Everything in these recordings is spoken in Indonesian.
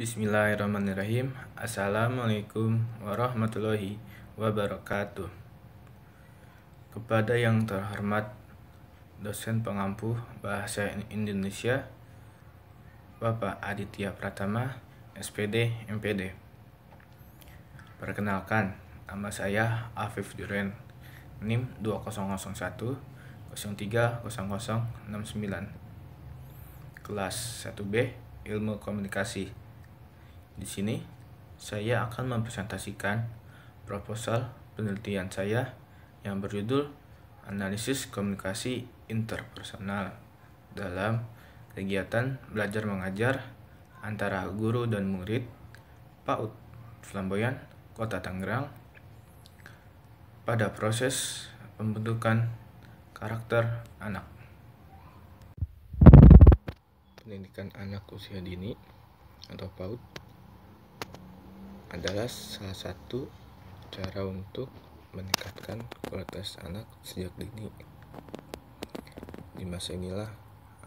Bismillahirrahmanirrahim. Assalamualaikum warahmatullahi wabarakatuh. Kepada yang terhormat dosen pengampu Bahasa Indonesia Bapak Aditya Pratama, SPD, MPD. Perkenalkan, nama saya Afif Duren, NIM 2001 030069, kelas 1B, Ilmu Komunikasi. Di sini saya akan mempresentasikan proposal penelitian saya yang berjudul Analisis Komunikasi Interpersonal dalam kegiatan belajar mengajar antara guru dan murid PAUD Flamboyan, Kota Tangerang, pada proses pembentukan karakter anak. Pendidikan anak usia dini atau PAUD adalah salah satu cara untuk meningkatkan kualitas anak sejak dini. Di masa inilah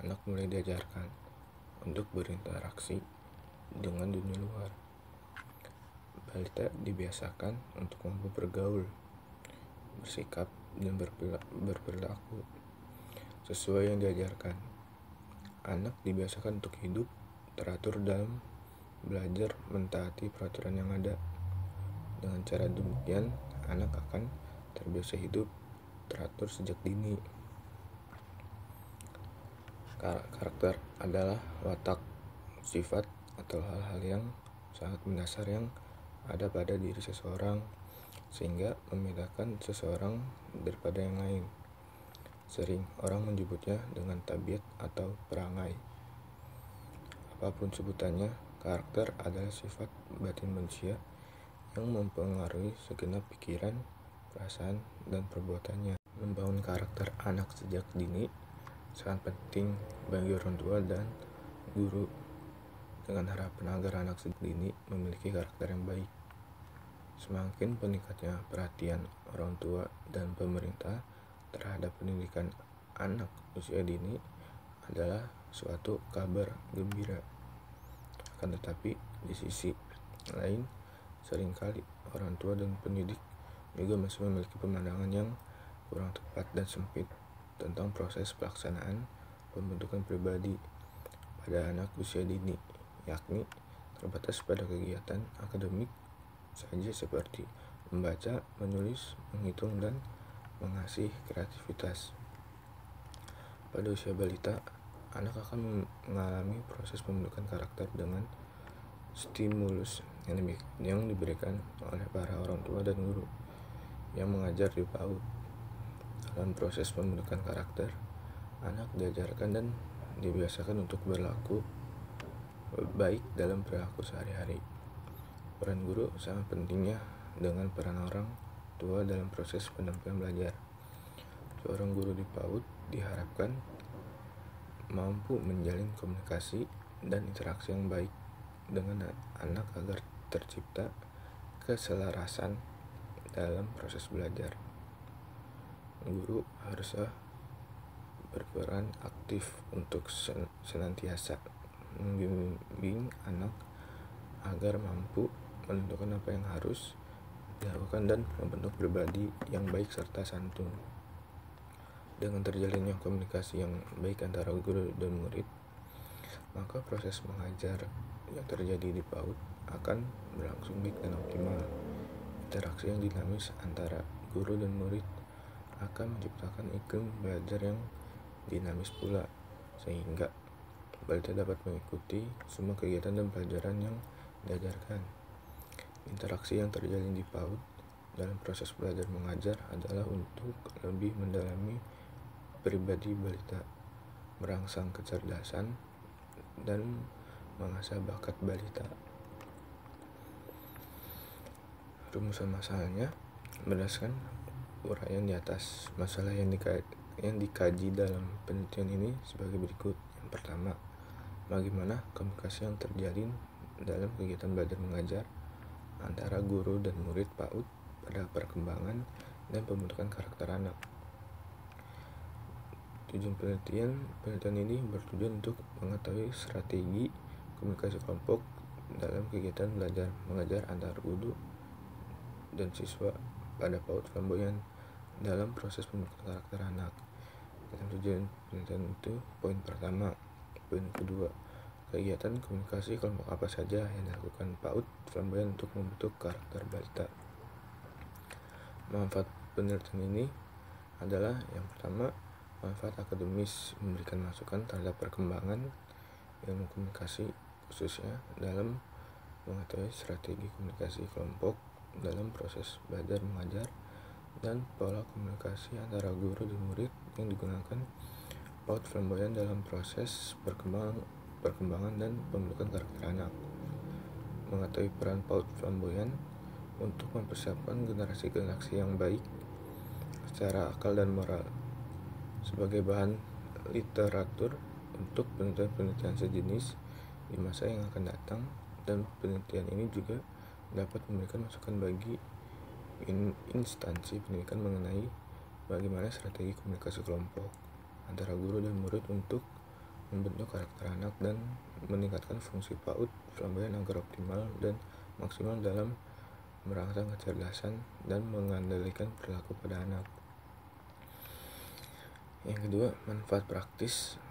anak mulai diajarkan untuk berinteraksi dengan dunia luar. Balita dibiasakan untuk mampu bergaul, bersikap, dan berperilaku sesuai yang diajarkan. Anak dibiasakan untuk hidup teratur dalam belajar mentaati peraturan yang ada. Dengan cara demikian, anak akan terbiasa hidup teratur sejak dini. Karakter adalah watak, sifat, atau hal-hal yang sangat mendasar yang ada pada diri seseorang sehingga membedakan seseorang daripada yang lain. Sering orang menyebutnya dengan tabiat atau perangai. Apapun sebutannya, karakter adalah sifat batin manusia yang mempengaruhi segenap pikiran, perasaan, dan perbuatannya. Membangun karakter anak sejak dini sangat penting bagi orang tua dan guru dengan harapan agar anak sejak dini memiliki karakter yang baik. Semakin meningkatnya perhatian orang tua dan pemerintah terhadap pendidikan anak usia dini adalah suatu kabar gembira. Akan tetapi di sisi lain, seringkali orang tua dan pendidik juga masih memiliki pemandangan yang kurang tepat dan sempit tentang proses pelaksanaan pembentukan pribadi pada anak usia dini, yakni terbatas pada kegiatan akademik saja seperti membaca, menulis, menghitung, dan mengasih kreativitas. Pada usia balita, anak akan mengalami proses pembentukan karakter dengan stimulus yang diberikan oleh para orang tua dan guru yang mengajar di PAUD. Dalam proses pembentukan karakter, anak diajarkan dan dibiasakan untuk berlaku baik dalam perilaku sehari-hari. Peran guru sangat pentingnya dengan peran orang tua dalam proses pendampingan belajar. Seorang guru di PAUD diharapkan mampu menjalin komunikasi dan interaksi yang baik dengan anak agar tercipta keselarasan dalam proses belajar. Guru haruslah berperan aktif untuk senantiasa membimbing anak agar mampu menentukan apa yang harus dilakukan dan membentuk pribadi yang baik serta santun. Dengan terjalinnya komunikasi yang baik antara guru dan murid, maka proses mengajar yang terjadi di PAUD akan berlangsung baik dan optimal. Interaksi yang dinamis antara guru dan murid akan menciptakan iklim belajar yang dinamis pula, sehingga balita dapat mengikuti semua kegiatan dan pelajaran yang diajarkan. Interaksi yang terjalin di PAUD dalam proses belajar mengajar adalah untuk lebih mendalami pribadi balita, merangsang kecerdasan, dan mengasah bakat balita. Rumusan masalahnya berdasarkan uraian di atas. Masalah yang dikaji dalam penelitian ini sebagai berikut. Yang pertama, bagaimana komunikasi yang terjalin dalam kegiatan belajar mengajar antara guru dan murid PAUD pada perkembangan dan pembentukan karakter anak. Tujuan penelitian ini bertujuan untuk mengetahui strategi komunikasi kelompok dalam kegiatan belajar mengajar antar guru dan siswa pada PAUD flamboyan dalam proses pembentukan karakter anak. Dalam tujuan penelitian itu, poin pertama. Poin kedua, kegiatan komunikasi kelompok apa saja yang dilakukan PAUD flamboyan untuk membentuk karakter balita. Manfaat penelitian ini adalah yang pertama, manfaat akademis memberikan masukan terhadap perkembangan ilmu komunikasi, khususnya dalam mengetahui strategi komunikasi kelompok dalam proses belajar mengajar dan pola komunikasi antara guru dan murid yang digunakan PAUD flamboyan dalam proses perkembangan dan pembentukan karakter anak. Mengetahui peran PAUD flamboyan untuk mempersiapkan generasi yang baik secara akal dan moral sebagai bahan literatur untuk penelitian-penelitian sejenis di masa yang akan datang, dan penelitian ini juga dapat memberikan masukan bagi instansi pendidikan mengenai bagaimana strategi komunikasi kelompok antara guru dan murid untuk membentuk karakter anak dan meningkatkan fungsi PAUD flamboyan agar optimal dan maksimal dalam merangsang kecerdasan dan mengendalikan perilaku pada anak. Yang kedua, manfaat praktis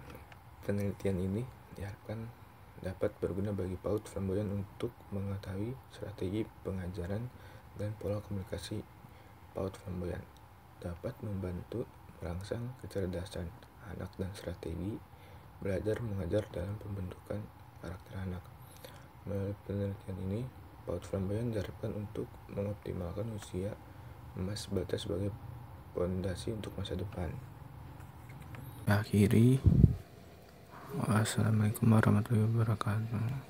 penelitian ini diharapkan dapat berguna bagi PAUD flamboyan untuk mengetahui strategi pengajaran dan pola komunikasi PAUD flamboyan, dapat membantu merangsang kecerdasan anak dan strategi belajar mengajar dalam pembentukan karakter anak. Melalui penelitian ini, PAUD flamboyan diharapkan untuk mengoptimalkan usia emas balita sebagai fondasi untuk masa depan. Akhiri, wassalamualaikum warahmatullahi wabarakatuh.